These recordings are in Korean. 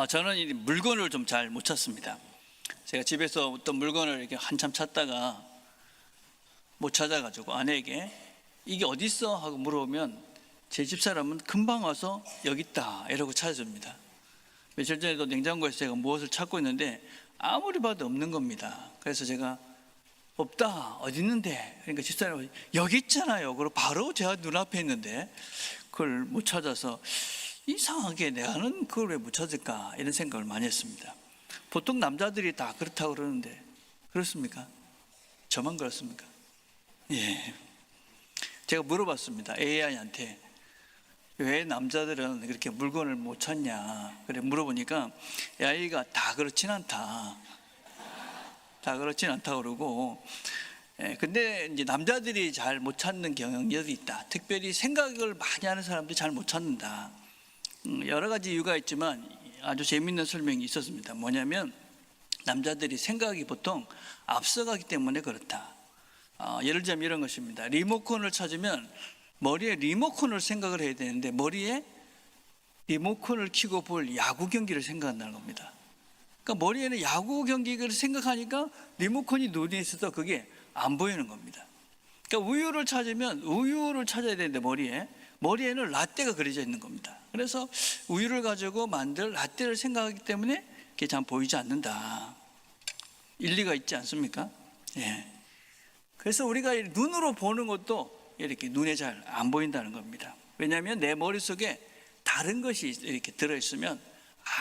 저는 이 물건을 좀 잘 못 찾습니다. 제가 집에서 어떤 물건을 이렇게 한참 찾다가 못 찾아가지고 아내에게 이게 어디 있어 하고 물어보면 제 집사람은 금방 와서 여기 있다 이러고 찾아줍니다. 며칠 전에도 냉장고에서 제가 무엇을 찾고 있는데 아무리 봐도 없는 겁니다. 그래서 제가 없다 어디 있는데, 그러니까 집사람이 여기 있잖아요. 그리고 바로 제 눈앞에 있는데 그걸 못 찾아서 이상하게 내가는 그걸 왜 못 찾을까 이런 생각을 많이 했습니다. 보통 남자들이 다 그렇다고 그러는데 그렇습니까? 저만 그렇습니까? 예. 제가 물어봤습니다. AI한테 왜 남자들은 그렇게 물건을 못 찾냐 그래 물어보니까 AI가 다 그렇진 않다 그러고, 근데 이제 남자들이 잘 못 찾는 경향이 있다. 특별히 생각을 많이 하는 사람들이 잘 못 찾는다. 여러 가지 이유가 있지만 아주 재미있는 설명이 있었습니다. 뭐냐면 남자들이 생각이 보통 앞서가기 때문에 그렇다. 예를 들자면 이런 것입니다. 리모컨을 찾으면 머리에 리모컨을 생각을 해야 되는데 머리에 리모컨을 켜고 볼 야구 경기를 생각한다는 겁니다. 그러니까 머리에는 야구 경기를 생각하니까 리모컨이 눈에 있어서 그게 안 보이는 겁니다. 그러니까 우유를 찾으면 우유를 찾아야 되는데 머리에는 라떼가 그려져 있는 겁니다. 그래서 우유를 가지고 만들 라떼를 생각하기 때문에 그게 잘 보이지 않는다. 일리가 있지 않습니까? 예. 그래서 우리가 눈으로 보는 것도 이렇게 눈에 잘 안 보인다는 겁니다. 왜냐하면 내 머릿속에 다른 것이 이렇게 들어있으면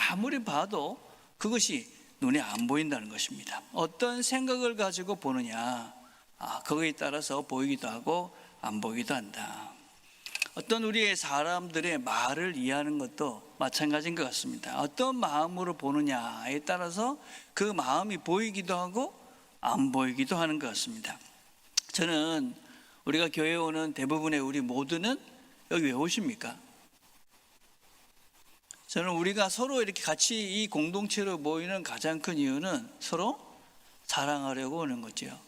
아무리 봐도 그것이 눈에 안 보인다는 것입니다. 어떤 생각을 가지고 보느냐, 그거에 따라서 보이기도 하고 안 보이기도 한다. 어떤 우리의 사람들의 말을 이해하는 것도 마찬가지인 것 같습니다. 어떤 마음으로 보느냐에 따라서 그 마음이 보이기도 하고 안 보이기도 하는 것 같습니다. 저는 우리가 교회에 오는 대부분의 우리 모두는 여기 왜 오십니까? 저는 우리가 서로 이렇게 같이 이 공동체로 모이는 가장 큰 이유는 서로 사랑하려고 오는 거죠.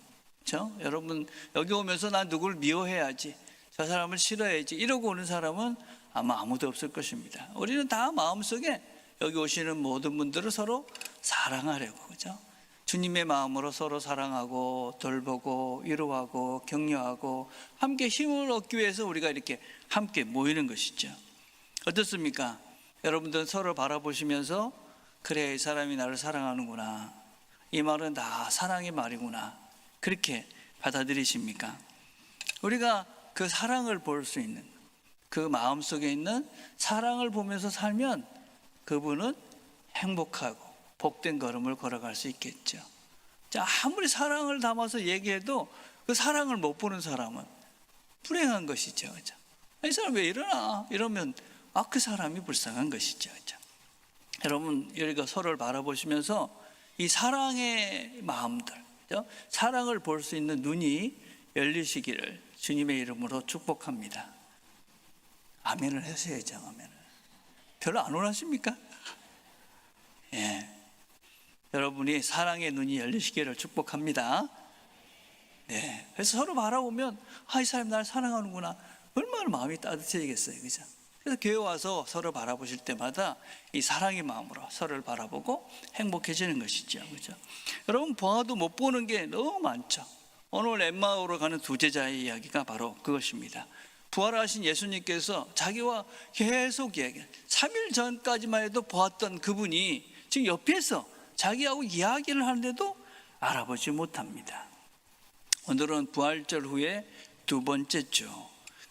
그렇죠? 여러분 여기 오면서 난 누구를 미워해야지, 저 사람을 싫어해야지 이러고 오는 사람은 아마 아무도 없을 것입니다. 우리는 다 마음속에 여기 오시는 모든 분들을 서로 사랑하려고, 그렇죠? 주님의 마음으로 서로 사랑하고 돌보고 위로하고 격려하고 함께 힘을 얻기 위해서 우리가 이렇게 함께 모이는 것이죠. 어떻습니까? 여러분들 서로 바라보시면서 그래, 이 사람이 나를 사랑하는구나, 이 말은 다 사랑의 말이구나, 그렇게 받아들이십니까? 우리가 그 사랑을 볼 수 있는, 그 마음속에 있는 사랑을 보면서 살면 그분은 행복하고 복된 걸음을 걸어갈 수 있겠죠. 자, 아무리 사랑을 담아서 얘기해도 그 사랑을 못 보는 사람은 불행한 것이죠. 그렇죠? 이 사람 왜 이러나 이러면 그 사람이 불쌍한 것이죠. 그렇죠? 여러분 우리가 서로를 바라보시면서 이 사랑의 마음들, 그렇죠? 사랑을 볼 수 있는 눈이 열리시기를 주님의 이름으로 축복합니다. 아멘을 하셔야죠. 아멘을. 별로 안 원하십니까? 예. 여러분이 사랑의 눈이 열리시기를 축복합니다. 네. 그래서 서로 바라보면 이 사람이 나를 사랑하는구나, 얼마나 마음이 따뜻해지겠어요. 그죠? 그래서 교회 와서 서로 바라보실 때마다 이 사랑의 마음으로 서로를 바라보고 행복해지는 것이죠. 그죠? 여러분 보아도 못 보는 게 너무 많죠. 오늘 엠마오로 가는 두 제자의 이야기가 바로 그것입니다. 부활하신 예수님께서 자기와 계속 이야기, 3일 전까지만 해도 보았던 그분이 지금 옆에서 자기하고 이야기를 하는데도 알아보지 못합니다. 오늘은 부활절 후에 두 번째 주.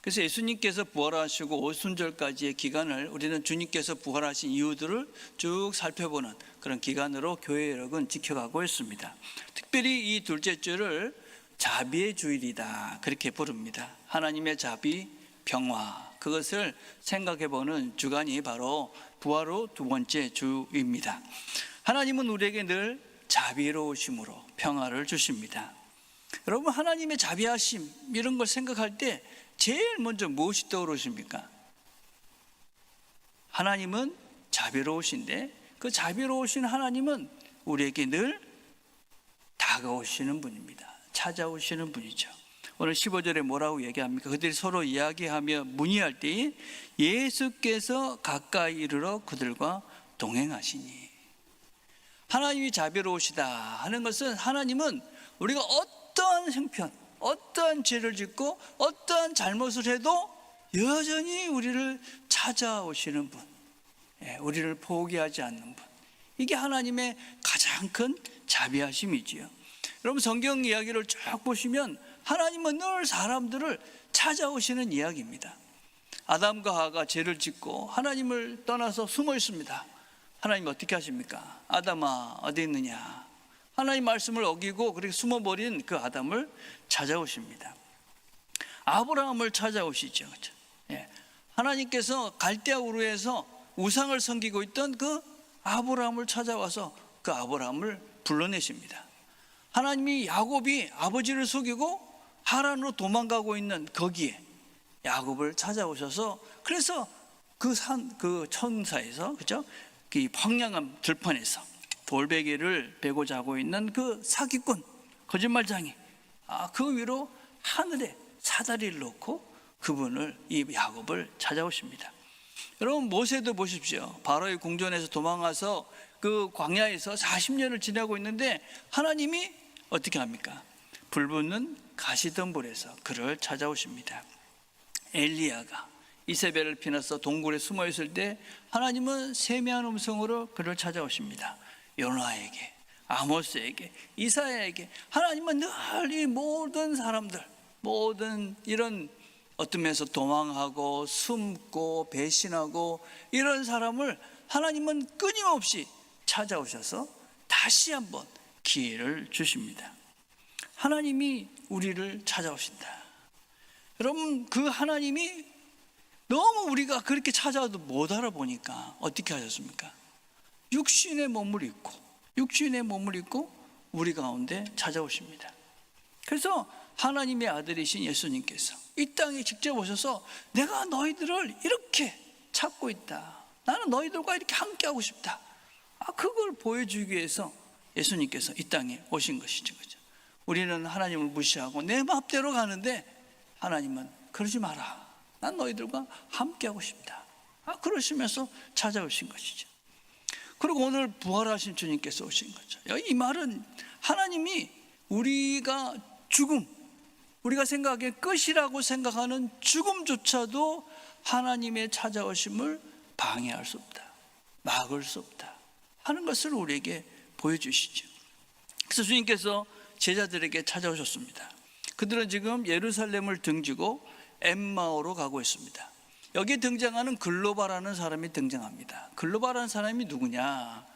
그래서 예수님께서 부활하시고 오순절까지의 기간을 우리는 주님께서 부활하신 이유들을 쭉 살펴보는 그런 기간으로 교회 여러분 지켜가고 있습니다. 특별히 이 둘째 주를 자비의 주일이다 그렇게 부릅니다. 하나님의 자비, 평화, 그것을 생각해보는 주간이 바로 부활 후 두 번째 주입니다. 하나님은 우리에게 늘 자비로우심으로 평화를 주십니다. 여러분 하나님의 자비하심 이런 걸 생각할 때 제일 먼저 무엇이 떠오르십니까? 하나님은 자비로우신데 그 자비로우신 하나님은 우리에게 늘 다가오시는 분입니다. 찾아오시는 분이죠. 오늘 15절에 뭐라고 얘기합니까? 그들이 서로 이야기하며 문의할 때 예수께서 가까이 이르러 그들과 동행하시니. 하나님이 자비로우시다 하는 것은 하나님은 우리가 어떠한 형편, 어떠한 죄를 짓고 어떠한 잘못을 해도 여전히 우리를 찾아오시는 분, 우리를 포기하지 않는 분, 이게 하나님의 가장 큰 자비하심이지요. 여러분 성경 이야기를 쭉 보시면 하나님은 늘 사람들을 찾아오시는 이야기입니다. 아담과 하와가 죄를 짓고 하나님을 떠나서 숨어 있습니다. 하나님 어떻게 하십니까? 아담아 어디 있느냐? 하나님 말씀을 어기고 그렇게 숨어버린 그 아담을 찾아오십니다. 아브라함을 찾아오시죠. 그렇죠? 하나님께서 갈대아 우르에서 우상을 섬기고 있던 그 아브라함을 찾아와서 그 아브라함을 불러내십니다. 하나님이 야곱이 아버지를 속이고 하란으로 도망가고 있는 거기에 야곱을 찾아오셔서 그래서 그 천사에서 그죠? 그 황량한 들판에서 돌베개를 베고 자고 있는 그 사기꾼 거짓말장이 그 위로 하늘에 사다리를 놓고 그분을 이 야곱을 찾아오십니다. 여러분 모세도 보십시오. 바로의 궁전에서 도망가서 그 광야에서 40년을 지내고 있는데 하나님이 어떻게 합니까? 불붙는 가시덤불에서 그를 찾아오십니다. 엘리야가 이세벨을 피나서 동굴에 숨어 있을 때 하나님은 세미한 음성으로 그를 찾아오십니다. 요나에게, 아모스에게, 이사야에게 하나님은 늘 이 모든 사람들, 모든 이런 어떤 면에서 도망하고 숨고 배신하고 이런 사람을 하나님은 끊임없이 찾아오셔서 다시 한번 기회를 주십니다. 하나님이 우리를 찾아오신다. 여러분 그 하나님이 너무 우리가 그렇게 찾아와도 못 알아보니까 어떻게 하셨습니까? 육신의 몸을 입고 우리 가운데 찾아오십니다. 그래서 하나님의 아들이신 예수님께서 이 땅에 직접 오셔서 내가 너희들을 이렇게 찾고 있다. 나는 너희들과 이렇게 함께하고 싶다. 그걸 보여주기 위해서 예수님께서 이 땅에 오신 것이죠. 그죠? 우리는 하나님을 무시하고 내 마음대로 가는데 하나님은 그러지 마라. 난 너희들과 함께하고 싶다. 그러시면서 찾아오신 것이죠. 그리고 오늘 부활하신 주님께서 오신 거죠. 이 말은 하나님이 우리가 우리가 생각하기에 끝이라고 생각하는 죽음조차도 하나님의 찾아오심을 방해할 수 없다, 막을 수 없다 하는 것을 우리에게 보여주시죠. 그래서 주님께서 제자들에게 찾아오셨습니다. 그들은 지금 예루살렘을 등지고 엠마오로 가고 있습니다. 여기에 등장하는 글로바라는 사람이 등장합니다. 글로바라는 사람이 누구냐?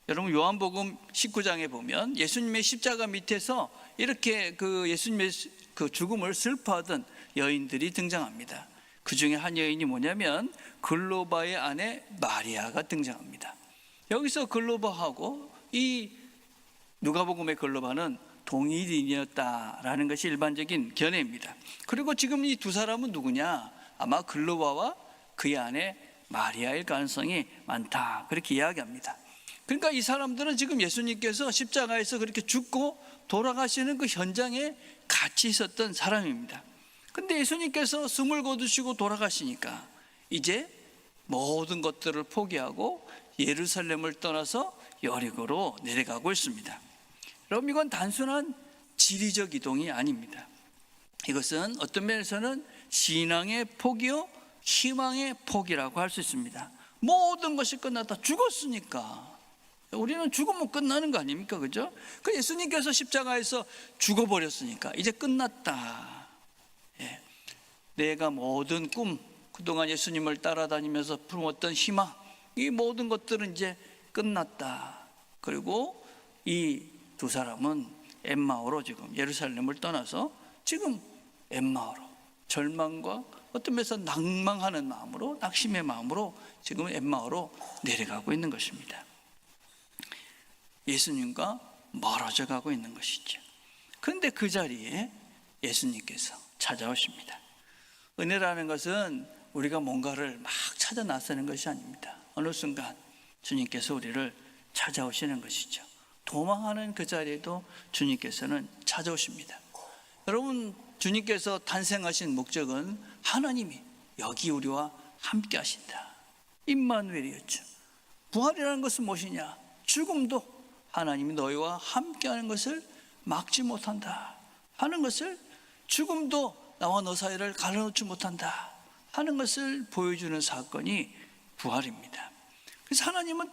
여러분 요한복음 19장에 보면 예수님의 십자가 밑에서 이렇게 그 예수님의 그 죽음을 슬퍼하던 여인들이 등장합니다. 그 중에 한 여인이 뭐냐면 글로바의 아내 마리아가 등장합니다. 여기서 글로바하고 이 누가복음의 글로바는 동일인이었다라는 것이 일반적인 견해입니다. 그리고 지금 이 두 사람은 누구냐? 아마 글로바와 그의 아내 마리아일 가능성이 많다, 그렇게 이야기합니다. 그러니까 이 사람들은 지금 예수님께서 십자가에서 그렇게 죽고 돌아가시는 그 현장에 같이 있었던 사람입니다. 근데 예수님께서 숨을 거두시고 돌아가시니까 이제 모든 것들을 포기하고 예루살렘을 떠나서 여리고로 내려가고 있습니다. 여러분 이건 단순한 지리적 이동이 아닙니다. 이것은 어떤 면에서는 신앙의 포기요 희망의 포기라고 할 수 있습니다. 모든 것이 끝났다. 죽었으니까 우리는 죽으면 끝나는 거 아닙니까? 그죠? 그 예수님께서 십자가에서 죽어버렸으니까 이제 끝났다. 내가 모든 꿈, 그동안 예수님을 따라다니면서 품었던 희망, 이 모든 것들은 이제 끝났다. 그리고 이 두 사람은 엠마오로 지금 예루살렘을 떠나서 지금 엠마오로 절망과 어떤 면에서 낭망하는 마음으로, 낙심의 마음으로 지금 엠마오로 내려가고 있는 것입니다. 예수님과 멀어져 가고 있는 것이죠. 그런데 그 자리에 예수님께서 찾아오십니다. 은혜라는 것은 우리가 뭔가를 막 찾아 나서는 것이 아닙니다. 어느 순간 주님께서 우리를 찾아오시는 것이죠. 도망하는 그 자리에도 주님께서는 찾아오십니다. 여러분 주님께서 탄생하신 목적은 하나님이 여기 우리와 함께 하신다, 임마누엘이었죠. 부활이라는 것은 무엇이냐? 죽음도 하나님이 너희와 함께하는 것을 막지 못한다 하는 것을, 죽음도 나와 너 사이를 가려놓지 못한다 하는 것을 보여주는 사건이 부활입니다. 그래서 하나님은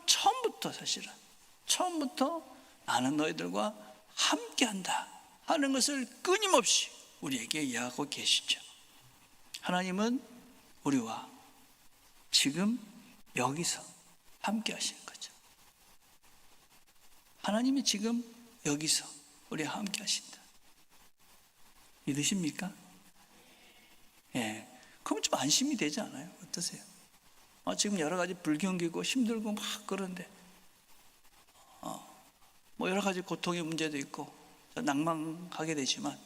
처음부터 나는 너희들과 함께한다 하는 것을 끊임없이 우리에게 이야기하고 계시죠. 하나님은 우리와 지금 여기서 함께 하시는 거죠. 하나님이 지금 여기서 우리와 함께 하신다. 믿으십니까? 예. 그럼 좀 안심이 되지 않아요? 어떠세요? 지금 여러 가지 불경기고 힘들고 막 그런데 뭐 여러 가지 고통의 문제도 있고 낭망하게 되지만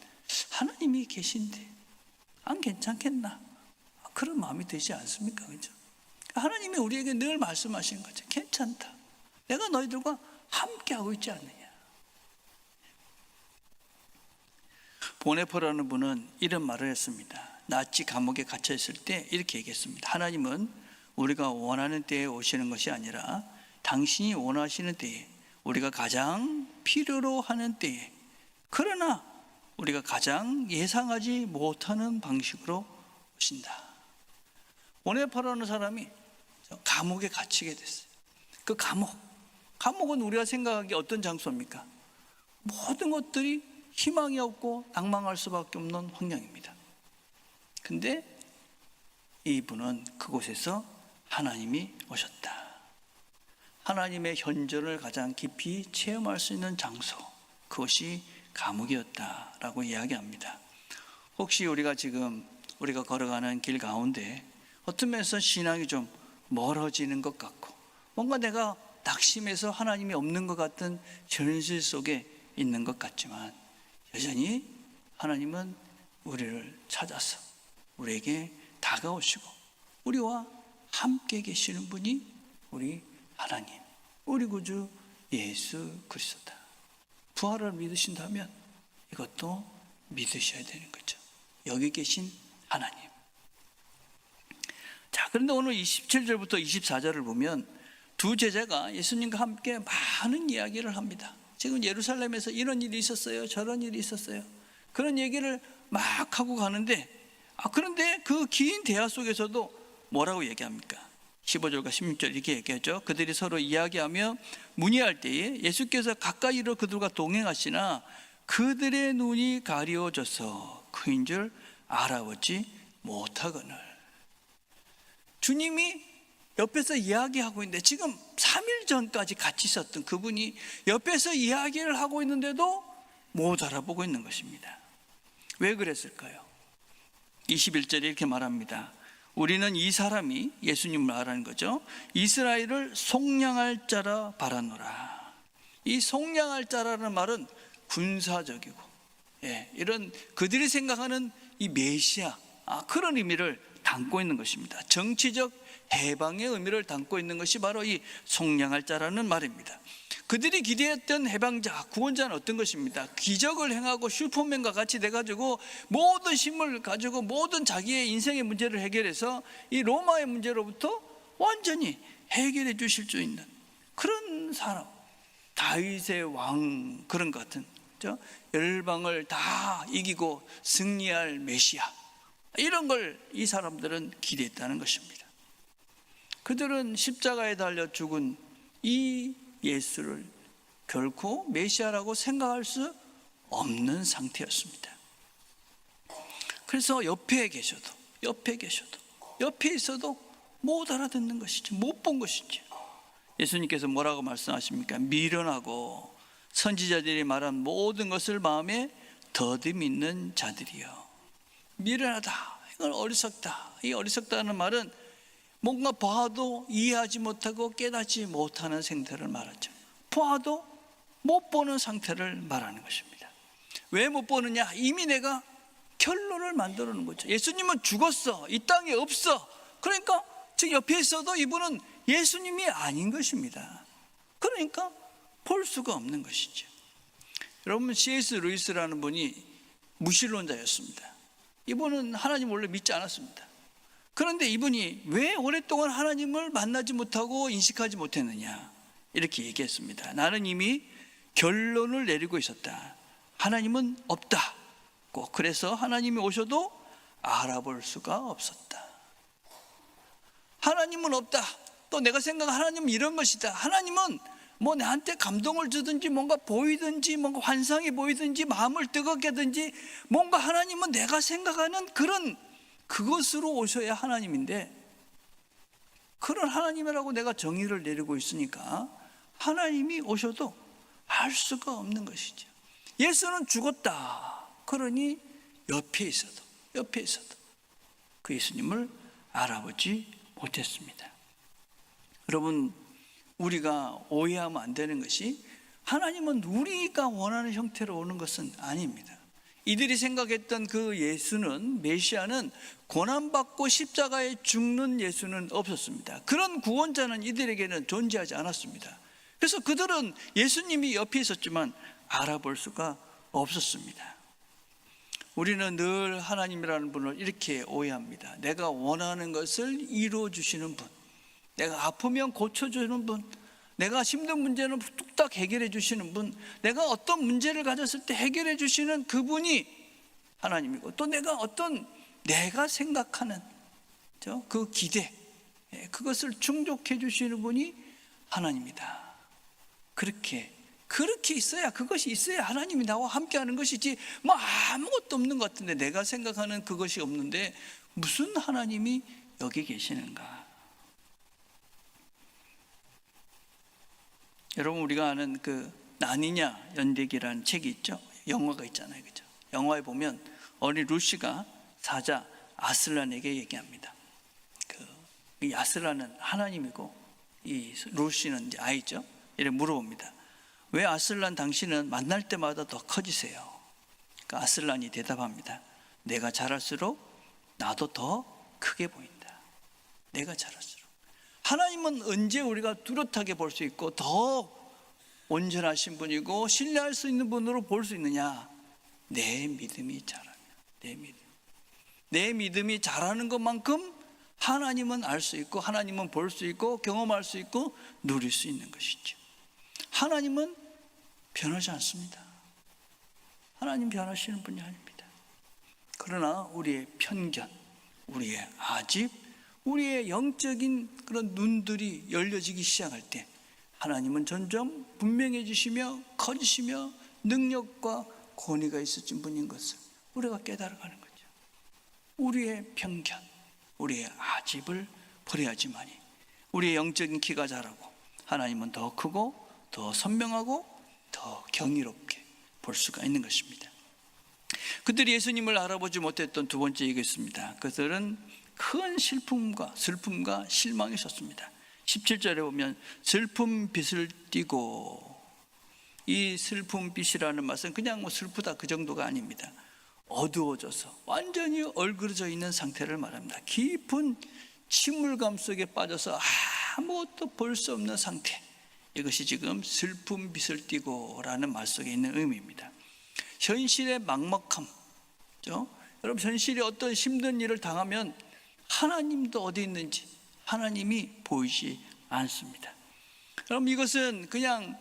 하나님이 계신데 안 괜찮겠나? 그런 마음이 되지 않습니까? 그죠? 하나님이 우리에게 늘 말씀하시는 거죠. 괜찮다. 내가 너희들과 함께하고 있지 않느냐. 보네포라는 분은 이런 말을 했습니다. 나치 감옥에 갇혀 있을 때 이렇게 얘기했습니다. 하나님은 우리가 원하는 때에 오시는 것이 아니라 당신이 원하시는 때에, 우리가 가장 필요로 하는 때에, 그러나 우리가 가장 예상하지 못하는 방식으로 오신다. 보네포라는 사람이 감옥에 갇히게 됐어요. 그 감옥은 우리가 생각하기에 어떤 장소입니까? 모든 것들이 희망이 없고 낭망할 수밖에 없는 환경입니다. 근데 이분은 그곳에서 하나님이 오셨다. 하나님의 현존을 가장 깊이 체험할 수 있는 장소, 그것이 감옥이었다라고 이야기합니다. 혹시 우리가 걸어가는 길 가운데 어떤 면에서 신앙이 좀 멀어지는 것 같고 뭔가 내가 낙심해서 하나님이 없는 것 같은 현실 속에 있는 것 같지만, 여전히 하나님은 우리를 찾아서 우리에게 다가오시고 우리와 함께 계시는 분이 우리 하나님, 우리 구주 예수 그리스도다. 부활을 믿으신다면 이것도 믿으셔야 되는 거죠. 여기 계신 하나님. 자, 그런데 오늘 27절부터 24절을 보면 두 제자가 예수님과 함께 많은 이야기를 합니다. 지금 예루살렘에서 이런 일이 있었어요, 저런 일이 있었어요, 그런 얘기를 막 하고 가는데, 그런데 그 긴 대화 속에서도 뭐라고 얘기합니까? 15절과 16절 이렇게 얘기하죠. 그들이 서로 이야기하며 문의할 때에 예수께서 가까이로 그들과 동행하시나 그들의 눈이 가리워져서 그인 줄 알아보지 못하거늘. 주님이 옆에서 이야기하고 있는데, 지금 3일 전까지 같이 있었던 그분이 옆에서 이야기를 하고 있는데도 못 알아보고 있는 것입니다. 왜 그랬을까요? 21절에 이렇게 말합니다. 우리는 이 사람이, 예수님을 말하는 거죠, 이스라엘을 속량할 자라 바라노라. 이 속량할 자라는 말은 군사적이고, 이런 그들이 생각하는 이 메시아, 그런 의미를 담고 있는 것입니다. 정치적 해방의 의미를 담고 있는 것이 바로 이 속량할 자라는 말입니다. 그들이 기대했던 해방자, 구원자는 어떤 것입니다? 기적을 행하고 슈퍼맨과 같이 돼가지고 모든 힘을 가지고 모든 자기의 인생의 문제를 해결해서 이 로마의 문제로부터 완전히 해결해 주실 수 있는 그런 사람, 다윗의 왕, 그런 것 같은, 열방을 다 이기고 승리할 메시아, 이런 걸 이 사람들은 기대했다는 것입니다. 그들은 십자가에 달려 죽은 이 예수를 결코 메시아라고 생각할 수 없는 상태였습니다. 그래서 옆에 있어도 못 알아듣는 것이지, 못 본 것이지. 예수님께서 뭐라고 말씀하십니까? 미련하고 선지자들이 말한 모든 것을 마음에 더듬이는 자들이요. 미련하다, 이건 어리석다. 이 어리석다는 말은 뭔가 봐도 이해하지 못하고 깨닫지 못하는 상태를 말하죠. 봐도 못 보는 상태를 말하는 것입니다. 왜 못 보느냐? 이미 내가 결론을 만들어 놓은 거죠. 예수님은 죽었어, 이 땅에 없어. 그러니까 즉 옆에 있어도 이분은 예수님이 아닌 것입니다. 그러니까 볼 수가 없는 것이죠. 여러분, C.S. 루이스라는 분이 무신론자였습니다. 이분은 하나님 원래 믿지 않았습니다. 그런데 이분이 왜 오랫동안 하나님을 만나지 못하고 인식하지 못했느냐, 이렇게 얘기했습니다. 나는 이미 결론을 내리고 있었다. 하나님은 없다. 그래서 하나님이 오셔도 알아볼 수가 없었다. 하나님은 없다. 또 내가 생각한 하나님은 이런 것이다. 하나님은 뭐 나한테 감동을 주든지 뭔가 보이든지 뭔가 환상이 보이든지 마음을 뜨겁게 하든지 뭔가 하나님은 내가 생각하는 그것으로 오셔야 하나님인데, 그런 하나님이라고 내가 정의를 내리고 있으니까 하나님이 오셔도 알 수가 없는 것이죠. 예수는 죽었다. 그러니 옆에 있어도 그 예수님을 알아보지 못했습니다. 여러분, 우리가 오해하면 안 되는 것이, 하나님은 우리가 원하는 형태로 오는 것은 아닙니다. 이들이 생각했던 그 예수는, 메시아는 고난받고 십자가에 죽는 예수는 없었습니다. 그런 구원자는 이들에게는 존재하지 않았습니다. 그래서 그들은 예수님이 옆에 있었지만 알아볼 수가 없었습니다. 우리는 늘 하나님이라는 분을 이렇게 오해합니다. 내가 원하는 것을 이루어 주시는 분, 내가 아프면 고쳐주는 분, 내가 힘든 문제는 뚝딱 해결해 주시는 분, 내가 어떤 문제를 가졌을 때 해결해 주시는 그분이 하나님이고, 또 내가 생각하는 그 기대, 그것을 충족해 주시는 분이 하나님이다. 그렇게 있어야, 그것이 있어야 하나님이 나와 함께하는 것이지, 뭐 아무것도 없는 것 같은데, 내가 생각하는 그것이 없는데 무슨 하나님이 여기 계시는가. 여러분, 우리가 아는 그 나니냐 연대기라는 책이 있죠. 영화가 있잖아요, 그죠? 영화에 보면 어린 루시가 사자 아슬란에게 얘기합니다. 이 아슬란은 하나님이고 이 루시는 이제 아이죠. 이렇게 물어봅니다. 왜 아슬란 당신은 만날 때마다 더 커지세요? 그러니까 아슬란이 대답합니다. 내가 자랄수록 나도 더 크게 보인다. 내가 자랄수록. 하나님은 언제 우리가 뚜렷하게 볼 수 있고 더 온전하신 분이고 신뢰할 수 있는 분으로 볼 수 있느냐? 내 믿음이 자라면. 내 믿음이 자라는 것만큼 하나님은 알 수 있고, 하나님은 볼 수 있고, 경험할 수 있고, 누릴 수 있는 것이죠. 하나님은 변하지 않습니다. 하나님 변하시는 분이 아닙니다. 그러나 우리의 편견, 우리의 아집, 우리의 영적인 그런 눈들이 열려지기 시작할 때 하나님은 점점 분명해지시며 커지시며 능력과 권위가 있으신 분인 것을 우리가 깨달아가는 거죠. 우리의 편견, 우리의 아집을 버려야지만이 우리의 영적인 키가 자라고 하나님은 더 크고 더 선명하고 더 경이롭게 볼 수가 있는 것입니다. 그들이 예수님을 알아보지 못했던 두 번째 얘기가 있습니다. 그들은 큰 슬픔과 실망이 있었습니다. 17절에 보면 슬픔 빛을 띠고, 이 슬픔 빛이라는 말은 그냥 슬프다 그 정도가 아닙니다. 어두워져서 완전히 얼그러져 있는 상태를 말합니다. 깊은 침울감 속에 빠져서 아무것도 볼 수 없는 상태, 이것이 지금 슬픔 빛을 띠고 라는 말 속에 있는 의미입니다. 현실의 막막함, 여러분, 현실에 어떤 힘든 일을 당하면 하나님도 어디 있는지 하나님이 보이지 않습니다. 그럼 이것은 그냥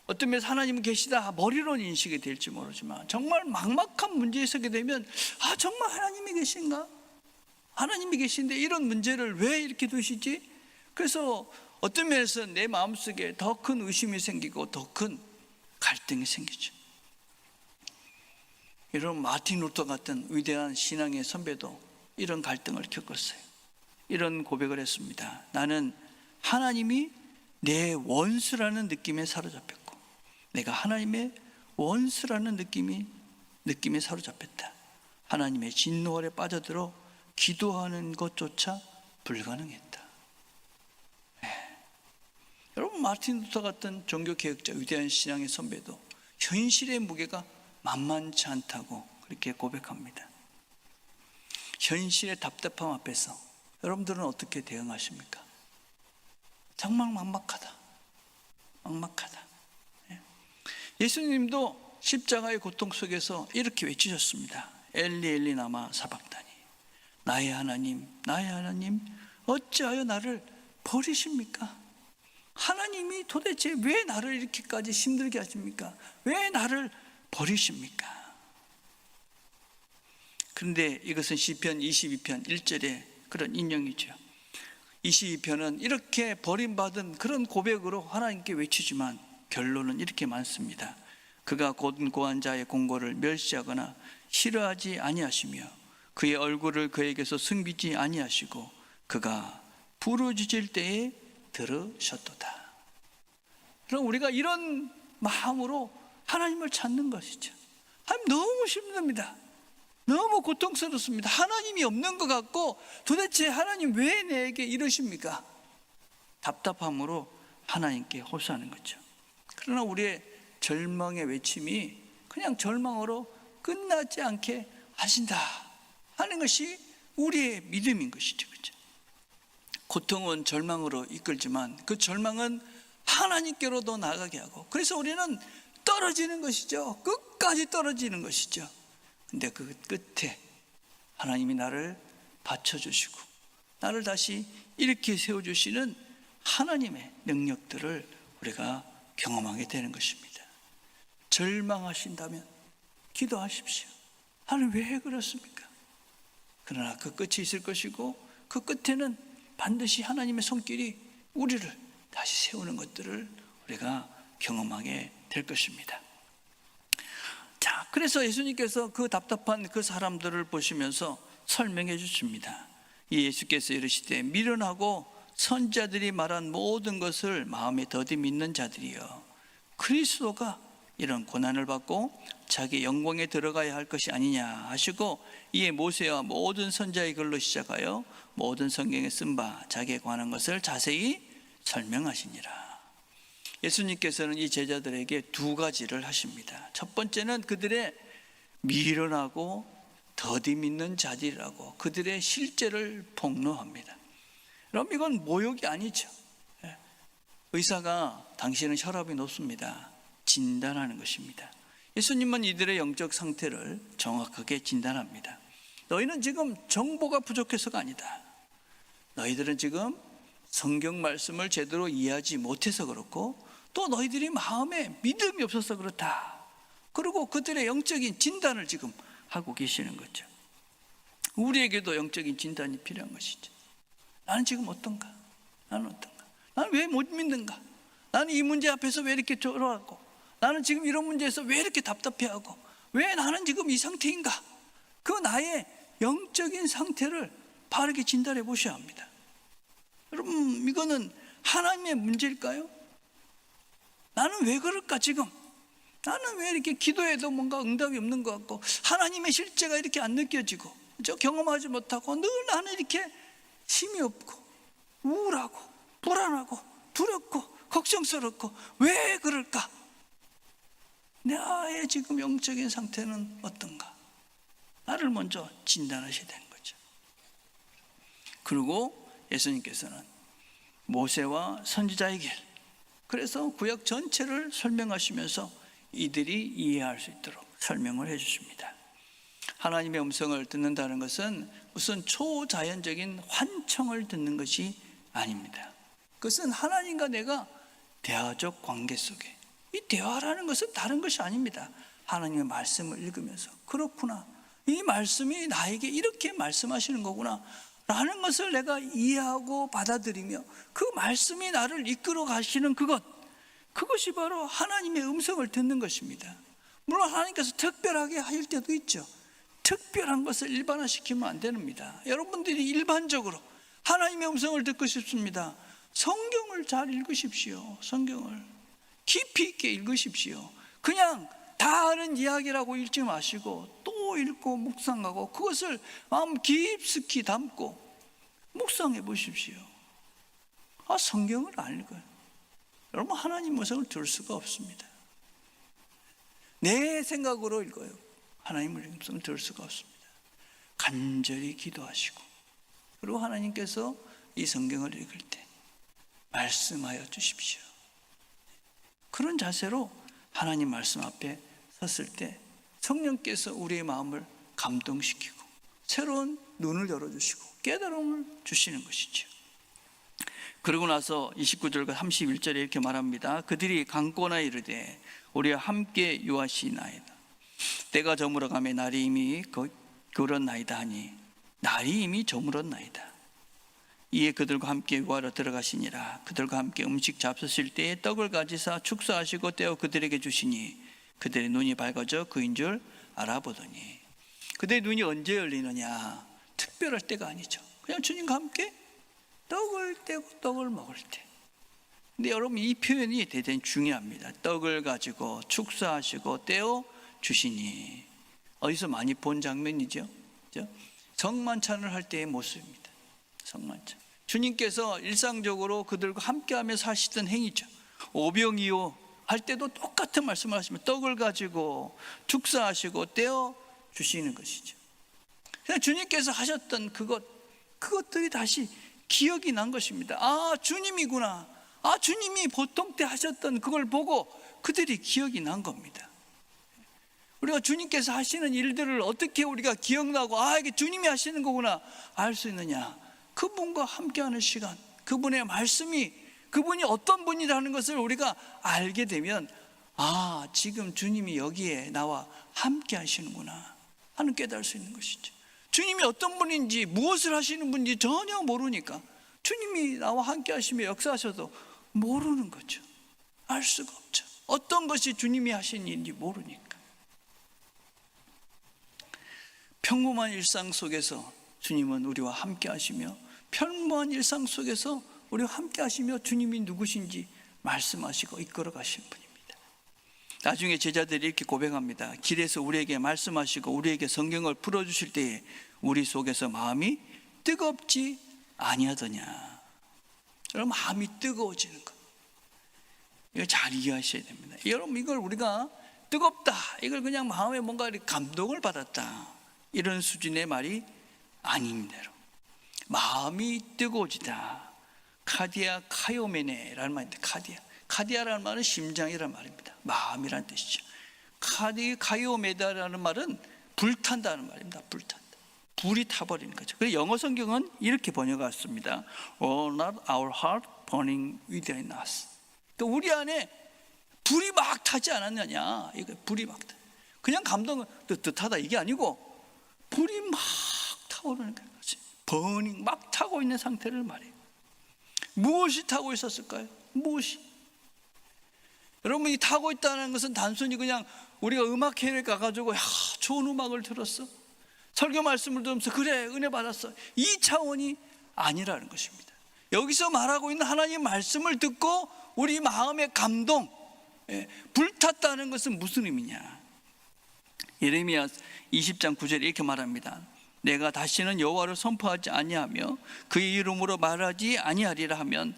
어떤 면에서 하나님은 계시다 머리로 인식이 될지 모르지만, 정말 막막한 문제에 서게 되면 정말 하나님이 계신가? 하나님이 계신데 이런 문제를 왜 이렇게 두시지? 그래서 어떤 면에서 내 마음속에 더 큰 의심이 생기고 더 큰 갈등이 생기죠. 여러분, 마틴 루터 같은 위대한 신앙의 선배도 이런 갈등을 겪었어요. 이런 고백을 했습니다. 나는 하나님이 내 원수라는 느낌에 사로잡혔고, 내가 하나님의 원수라는 느낌에 사로잡혔다. 하나님의 진노 아래 빠져들어 기도하는 것조차 불가능했다. 여러분, 마틴 루터 같은 종교개혁자, 위대한 신앙의 선배도 현실의 무게가 만만치 않다고 그렇게 고백합니다. 현실의 답답함 앞에서 여러분들은 어떻게 대응하십니까? 정말 막막하다. 예수님도 십자가의 고통 속에서 이렇게 외치셨습니다. 엘리 엘리 라마 사박다니, 나의 하나님, 나의 하나님, 어찌하여 나를 버리십니까? 하나님이 도대체 왜 나를 이렇게까지 힘들게 하십니까? 왜 나를 버리십니까? 그런데 이것은 시편 22편 1절의 그런 인용이죠. 22편은 이렇게 버림받은 그런 고백으로 하나님께 외치지만 결론은 이렇게 많습니다. 그가 곤고한 자의 공고를 멸시하거나 싫어하지 아니하시며 그의 얼굴을 그에게서 숨기지 아니하시고 그가 부르짖을 때에 들으셨도다. 그럼 우리가 이런 마음으로 하나님을 찾는 것이죠. 하나님 너무 힘듭니다. 너무 고통스럽습니다. 하나님이 없는 것 같고 도대체 하나님 왜 내게 이러십니까? 답답함으로 하나님께 호소하는 거죠. 그러나 우리의 절망의 외침이 그냥 절망으로 끝나지 않게 하신다 하는 것이 우리의 믿음인 것이죠. 그렇죠? 고통은 절망으로 이끌지만 그 절망은 하나님께로도 나가게 하고, 그래서 우리는 떨어지는 것이죠. 끝까지 떨어지는 것이죠. 근데 그 끝에 하나님이 나를 받쳐주시고 나를 다시 이렇게 세워주시는 하나님의 능력들을 우리가 경험하게 되는 것입니다. 절망하신다면 기도하십시오. 하나님 왜 그렇습니까? 그러나 그 끝이 있을 것이고 그 끝에는 반드시 하나님의 손길이 우리를 다시 세우는 것들을 우리가 경험하게 될 것입니다. 자, 그래서 예수님께서 그 답답한 그 사람들을 보시면서 설명해 주십니다. 이 예수께서 이르시되 미련하고 선지자들이 말한 모든 것을 마음에 더디 믿는 자들이여 그리스도가 이런 고난을 받고 자기 영광에 들어가야 할 것이 아니냐 하시고, 이에 모세와 모든 선지자의 글로 시작하여 모든 성경에 쓴 바 자기에 관한 것을 자세히 설명하시니라. 예수님께서는 이 제자들에게 두 가지를 하십니다. 첫 번째는 그들의 미련하고 더디 믿는 자들이라고 그들의 실제를 폭로합니다. 그럼 이건 모욕이 아니죠. 의사가 당신은 혈압이 높습니다 진단하는 것입니다. 예수님은 이들의 영적 상태를 정확하게 진단합니다. 너희는 지금 정보가 부족해서가 아니다. 너희들은 지금 성경 말씀을 제대로 이해하지 못해서 그렇고 또 너희들이 마음에 믿음이 없어서 그렇다. 그리고 그들의 영적인 진단을 지금 하고 계시는 거죠. 우리에게도 영적인 진단이 필요한 것이죠. 나는 지금 어떤가? 나는 어떤가? 나는 왜 못 믿는가? 나는 이 문제 앞에서 왜 이렇게 졸아하고, 나는 지금 이런 문제에서 왜 이렇게 답답해하고, 왜 나는 지금 이 상태인가? 그 나의 영적인 상태를 바르게 진단해 보셔야 합니다. 여러분, 이거는 하나님의 문제일까요? 나는 왜 그럴까 지금? 나는 왜 이렇게 기도해도 뭔가 응답이 없는 것 같고 하나님의 실제가 이렇게 안 느껴지고 저 경험하지 못하고 늘 나는 이렇게 힘이 없고 우울하고 불안하고 두렵고 걱정스럽고 왜 그럴까? 나의 지금 영적인 상태는 어떤가? 나를 먼저 진단하셔야 되는 거죠. 그리고 예수님께서는 모세와 선지자의 길, 그래서 구약 전체를 설명하시면서 이들이 이해할 수 있도록 설명을 해 주십니다. 하나님의 음성을 듣는다는 것은 무슨 초자연적인 환청을 듣는 것이 아닙니다. 그것은 하나님과 내가 대화적 관계 속에, 이 대화라는 것은 다른 것이 아닙니다. 하나님의 말씀을 읽으면서 그렇구나, 이 말씀이 나에게 이렇게 말씀하시는 거구나 라는 것을 내가 이해하고 받아들이며 그 말씀이 나를 이끌어 가시는 그것이 바로 하나님의 음성을 듣는 것입니다. 물론 하나님께서 특별하게 하실 때도 있죠. 특별한 것을 일반화시키면 안 됩니다. 여러분들이 일반적으로 하나님의 음성을 듣고 싶습니다. 성경을 잘 읽으십시오. 성경을 깊이 있게 읽으십시오. 그냥 다 아는 이야기라고 읽지 마시고 또 읽고 묵상하고 그것을 마음 깊숙이 담고 묵상해 보십시오. 성경을 안 읽어요. 여러분, 하나님 음성을 들을 수가 없습니다. 내 생각으로 읽어요. 하나님의 음성을 들을 수가 없습니다. 간절히 기도하시고, 그리고 하나님께서 이 성경을 읽을 때 말씀하여 주십시오. 그런 자세로 하나님 말씀 앞에 섰을 때 성령께서 우리의 마음을 감동시키고 새로운 눈을 열어주시고 깨달음을 주시는 것이죠. 그러고 나서 29절과 31절에 이렇게 말합니다. 그들이 강권하 이르되 우리와 함께 유하시나이다. 때가 저물어가며 날이 이미 그렇나이다 하니 날이 이미 저물었나이다. 이에 그들과 함께 유하러 들어가시니라. 그들과 함께 음식 잡수실 때에 떡을 가지사 축사하시고 떼어 그들에게 주시니 그들의 눈이 밝아져 그인 줄 알아보더니. 그들의 눈이 언제 열리느냐? 특별할 때가 아니죠. 그냥 주님과 함께 떡을 떼고 떡을 먹을 때. 근데 여러분, 이 표현이 대단히 중요합니다. 떡을 가지고 축사하시고 떼어 주시니. 어디서 많이 본 장면이죠? 성만찬을 할 때의 모습입니다. 성만찬. 주님께서 일상적으로 그들과 함께하며 사시던 행위죠. 오병이어 할 때도 똑같은 말씀을 하시면 떡을 가지고 축사하시고 떼어 주시는 것이죠. 그냥 주님께서 하셨던 그것들이 다시 기억이 난 것입니다. 아, 주님이구나. 아, 주님이 보통 때 하셨던 그걸 보고 그들이 기억이 난 겁니다. 우리가 주님께서 하시는 일들을 어떻게 우리가 기억나고 아, 이게 주님이 하시는 거구나 알 수 있느냐? 그분과 함께하는 시간, 그분의 말씀이 그분이 어떤 분이라는 것을 우리가 알게 되면 아, 지금 주님이 여기에 나와 함께 하시는구나 하는 깨달을 수 있는 것이죠. 주님이 어떤 분인지 무엇을 하시는 분인지 전혀 모르니까 주님이 나와 함께 하시며 역사하셔도 모르는 거죠. 알 수가 없죠. 어떤 것이 주님이 하신 일인지 모르니까. 평범한 일상 속에서 주님은 우리와 함께 하시며 평범한 일상 속에서 우리와 함께 하시며 주님이 누구신지 말씀하시고 이끌어 가신 분입니다. 나중에 제자들이 이렇게 고백합니다. 길에서 우리에게 말씀하시고 우리에게 성경을 풀어주실 때에 우리 속에서 마음이 뜨겁지 아니하더냐. 여러분, 마음이 뜨거워지는 것, 이거 잘 이해하셔야 됩니다. 여러분, 이걸 우리가 뜨겁다, 이걸 그냥 마음에 뭔가 감동을 받았다, 이런 수준의 말이 아닙니다. 마음이 뜨거워지다. 카디아 카요메네라는 말인데, 카디아라는 말은 심장이라는 말입니다. 마음이라는 뜻이죠. 카요메다라는 말은 불탄다는 말입니다. 불탄다. 불이 타버리는 거죠. 그래서 영어 성경은 이렇게 번역했습니다. Oh, not our heart burning within us. 그러니까 우리 안에 불이 막 타지 않았느냐. 이거 불이 막 타. 그냥 감동은 뜨뜻하다 이게 아니고 불이 막 타오르는 거예요. 버닝 막 타고 있는 상태를 말해요. 무엇이 타고 있었을까요? 무엇이? 여러분이 타고 있다는 것은 단순히 그냥 우리가 음악회를 가가지고 야, 좋은 음악을 들었어, 설교 말씀을 들으면서 그래 은혜 받았어, 이 차원이 아니라는 것입니다. 여기서 말하고 있는 하나님 말씀을 듣고 우리 마음의 감동, 불탔다는 것은 무슨 의미냐? 예레미야 20장 9절에 이렇게 말합니다. 내가 다시는 여호와를 선포하지 아니하며 그의 이름으로 말하지 아니하리라 하면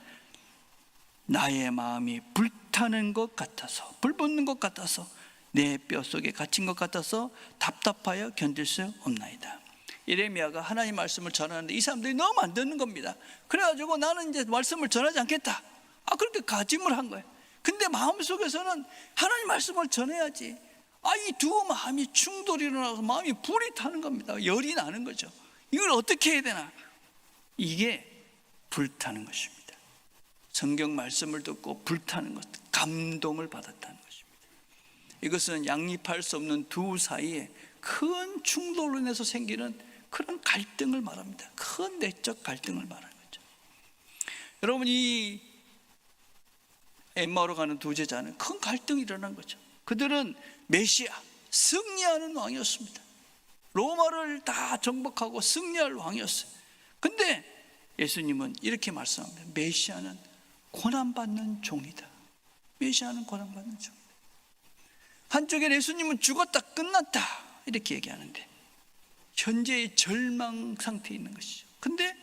나의 마음이 불타는 것 같아서, 불붙는 것 같아서, 내 뼛속에 갇힌 것 같아서 답답하여 견딜 수 없나이다. 예레미야가 하나님 말씀을 전하는데 이 사람들이 너무 안 듣는 겁니다. 그래가지고 나는 이제 말씀을 전하지 않겠다, 그렇게 가짐을 한 거예요. 근데 마음속에서는 하나님 말씀을 전해야지. 이 두 마음이 충돌이 일어나서 마음이 불이 타는 겁니다. 열이 나는 거죠. 이걸 어떻게 해야 되나? 이게 불타는 것입니다. 성경 말씀을 듣고 불타는 것, 감동을 받았다는 것입니다. 이것은 양립할 수 없는 두 사이에 큰 충돌로 인해서 생기는 그런 갈등을 말합니다. 큰 내적 갈등을 말하는 거죠. 여러분, 이 엠마오로 가는 두 제자는 큰 갈등이 일어난 거죠. 그들은 메시아, 승리하는 왕이었습니다. 로마를 다 정복하고 승리할 왕이었어요. 근데 예수님은 이렇게 말씀합니다. 메시아는 고난받는 종이다. 메시아는 고난받는 종이다. 한쪽에 예수님은 죽었다, 끝났다 이렇게 얘기하는데 현재의 절망 상태에 있는 것이죠. 근데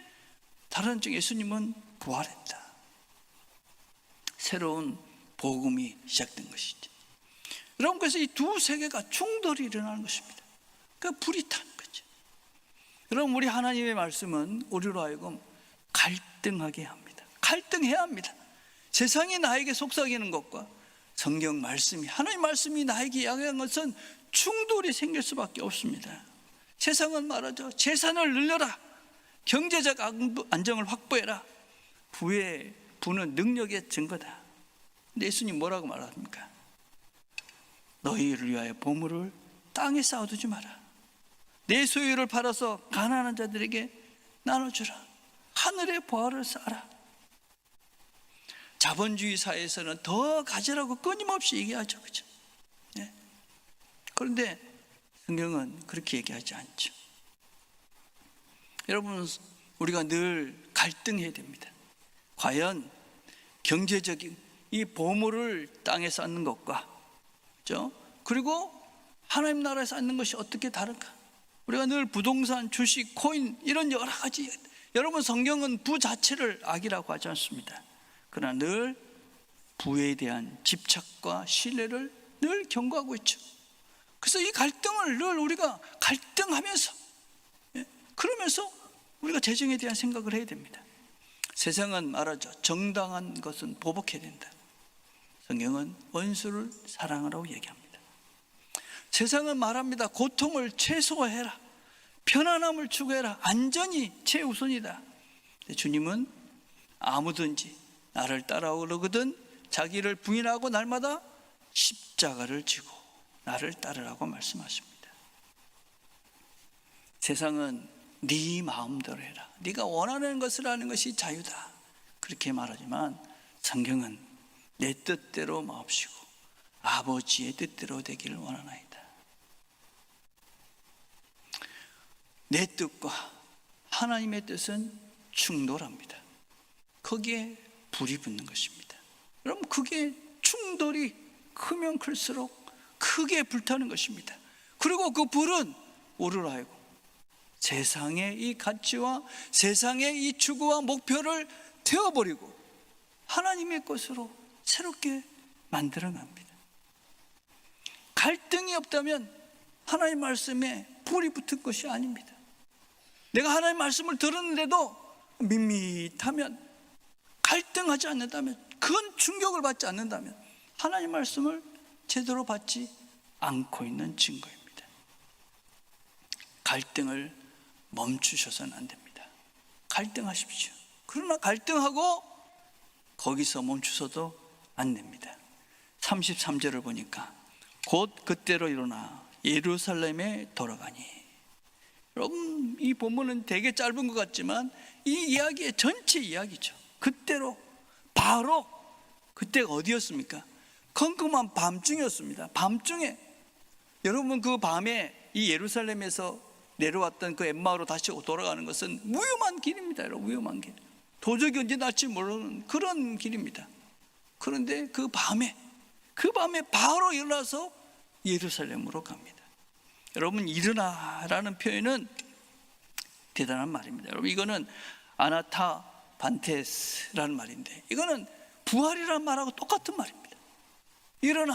다른 한쪽 예수님은 부활했다. 새로운 복음이 시작된 것이죠. 여러분, 그래서 이 두 세계가 충돌이 일어나는 것입니다. 그러니까 불이 타는 거죠. 여러분, 우리 하나님의 말씀은 우리로 하여금 갈등하게 합니다. 갈등해야 합니다. 세상이 나에게 속삭이는 것과 성경 말씀이, 하나님 말씀이 나에게 이야기하는 것은 충돌이 생길 수밖에 없습니다. 세상은 말하죠. 재산을 늘려라. 경제적 안정을 확보해라. 부는 능력의 증거다. 근데 예수님 뭐라고 말합니까? 너희를 위하여 보물을 땅에 쌓아두지 마라. 내 소유를 팔아서 가난한 자들에게 나눠주라. 하늘의 보화를 쌓아라. 자본주의 사회에서는 더 가지라고 끊임없이 얘기하죠. 그렇죠? 네. 그런데 성경은 그렇게 얘기하지 않죠. 여러분, 우리가 늘 갈등해야 됩니다. 과연 경제적인 이 보물을 땅에 쌓는 것과, 그렇죠? 그리고 하나님 나라에 쌓는 것이 어떻게 다른가? 우리가 늘 부동산, 주식, 코인 이런 여러 가지, 여러분 성경은 부 자체를 악이라고 하지 않습니다. 그러나 늘 부에 대한 집착과 신뢰를 늘 경고하고 있죠. 그래서 이 갈등을 늘 우리가 갈등하면서, 그러면서 우리가 재정에 대한 생각을 해야 됩니다. 세상은 말하죠. 정당한 것은 보복해야 된다. 성경은 원수를 사랑하라고 얘기합니다. 세상은 말합니다. 고통을 최소화해라. 편안함을 추구해라. 안전이 최우선이다. 주님은 아무든지 나를 따라오려거든 자기를 부인하고 날마다 십자가를 지고 나를 따르라고 말씀하십니다. 세상은 네 마음대로 해라. 네가 원하는 것을 하는 것이 자유다. 그렇게 말하지만 성경은 내 뜻대로 마옵시고 아버지의 뜻대로 되기를 원하나이다. 내 뜻과 하나님의 뜻은 충돌합니다. 거기에 불이 붙는 것입니다. 여러분, 그게 충돌이 크면 클수록 크게 불타는 것입니다. 그리고 그 불은 우리로 하여금 세상의 이 가치와 세상의 이 추구와 목표를 태워버리고 하나님의 것으로 새롭게 만들어갑니다. 갈등이 없다면 하나님 말씀에 불이 붙은 것이 아닙니다. 내가 하나님 말씀을 들었는데도 밋밋하면, 갈등하지 않는다면, 큰 충격을 받지 않는다면 하나님 말씀을 제대로 받지 않고 있는 증거입니다. 갈등을 멈추셔서는 안 됩니다. 갈등하십시오. 그러나 갈등하고 거기서 멈추서도 안 됩니다. 33절을 보니까 곧 그때로 일어나 예루살렘에 돌아가니. 여러분, 이 본문은 되게 짧은 것 같지만 이 이야기의 전체 이야기죠. 그때로, 바로 그때가 어디였습니까? 컴컴한 밤중이었습니다. 밤중에, 여러분 그 밤에 이 예루살렘에서 내려왔던 그 엠마오로 다시 돌아가는 것은 위험한 길입니다. 여러분, 위험한 길. 도저히 언제 날지 모르는 그런 길입니다. 그런데 그 밤에 바로 일어나서 예루살렘으로 갑니다. 여러분, 일어나라는 표현은 대단한 말입니다. 여러분, 이거는 아나타 반테스라는 말인데, 이거는 부활이라는 말하고 똑같은 말입니다. 일어나.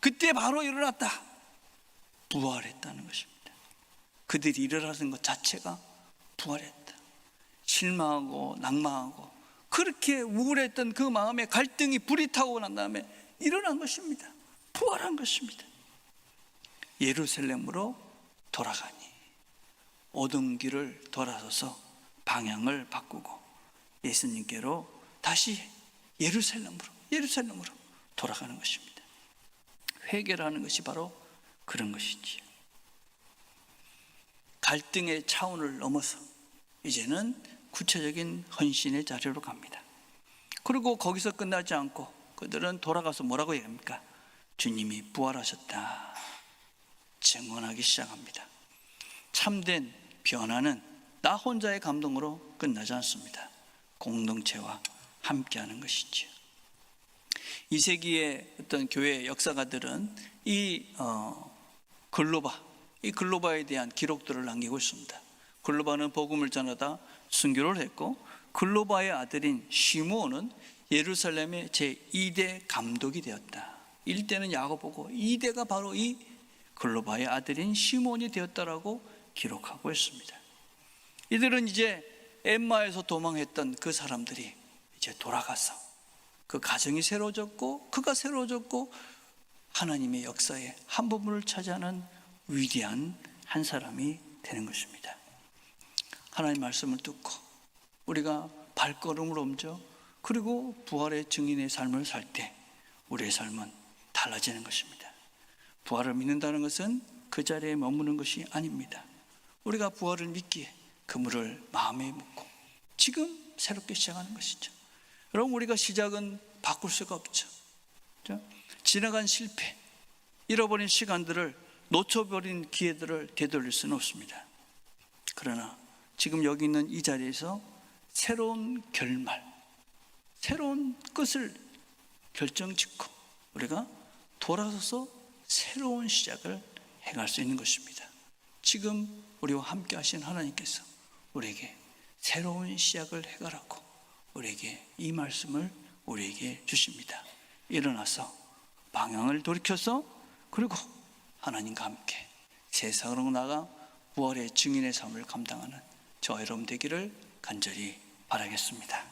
그때 바로 일어났다. 부활했다는 것입니다. 그들이 일어나는 것 자체가 부활했다. 실망하고 낭망하고 그렇게 우울했던 그 마음에 갈등이 불이 타고 난 다음에 일어난 것입니다. 부활한 것입니다. 예루살렘으로 돌아가니, 오던 길을 돌아서서 방향을 바꾸고 예수님께로 다시 예루살렘으로 돌아가는 것입니다. 회개를 하는 것이 바로 그런 것이지요. 갈등의 차원을 넘어서 이제는 구체적인 헌신의 자리로 갑니다. 그리고 거기서 끝나지 않고 그들은 돌아가서 뭐라고 얘기합니까? 주님이 부활하셨다 증언하기 시작합니다. 참된 변화는 나 혼자의 감동으로 끝나지 않습니다. 공동체와 함께하는 것이지요. 2세기의 어떤 교회 역사가들은 이 글로바에 대한 기록들을 남기고 있습니다. 글로바는 복음을 전하다 순교를 했고, 글로바의 아들인 시므온은 예루살렘의 제2대 감독이 되었다. 1대는 야고보고 2대가 바로 이 글로바의 아들인 시므온이 되었다라고 기록하고 있습니다. 이들은 이제 엠마에서 도망했던 그 사람들이 이제 돌아가서 그 가정이 새로워졌고 그가 새로워졌고 하나님의 역사의 한 부분을 차지하는 위대한 한 사람이 되는 것입니다. 하나님 말씀을 듣고 우리가 발걸음을 옮겨 그리고 부활의 증인의 삶을 살 때 우리의 삶은 달라지는 것입니다. 부활을 믿는다는 것은 그 자리에 머무는 것이 아닙니다. 우리가 부활을 믿기에 그물을 마음에 묻고 지금 새롭게 시작하는 것이죠. 여러분, 우리가 시작은 바꿀 수가 없죠. 그렇죠? 지나간 실패, 잃어버린 시간들을, 놓쳐버린 기회들을 되돌릴 수는 없습니다. 그러나 지금 여기 있는 이 자리에서 새로운 결말, 새로운 끝을 결정짓고 우리가 돌아서서 새로운 시작을 해갈 수 있는 것입니다. 지금 우리와 함께 하신 하나님께서 우리에게 새로운 시작을 해가라고 우리에게 이 말씀을 우리에게 주십니다. 일어나서 방향을 돌이켜서 그리고 하나님과 함께 세상으로 나가 부활의 증인의 삶을 감당하는 저와 여러분 되기를 간절히 바라겠습니다.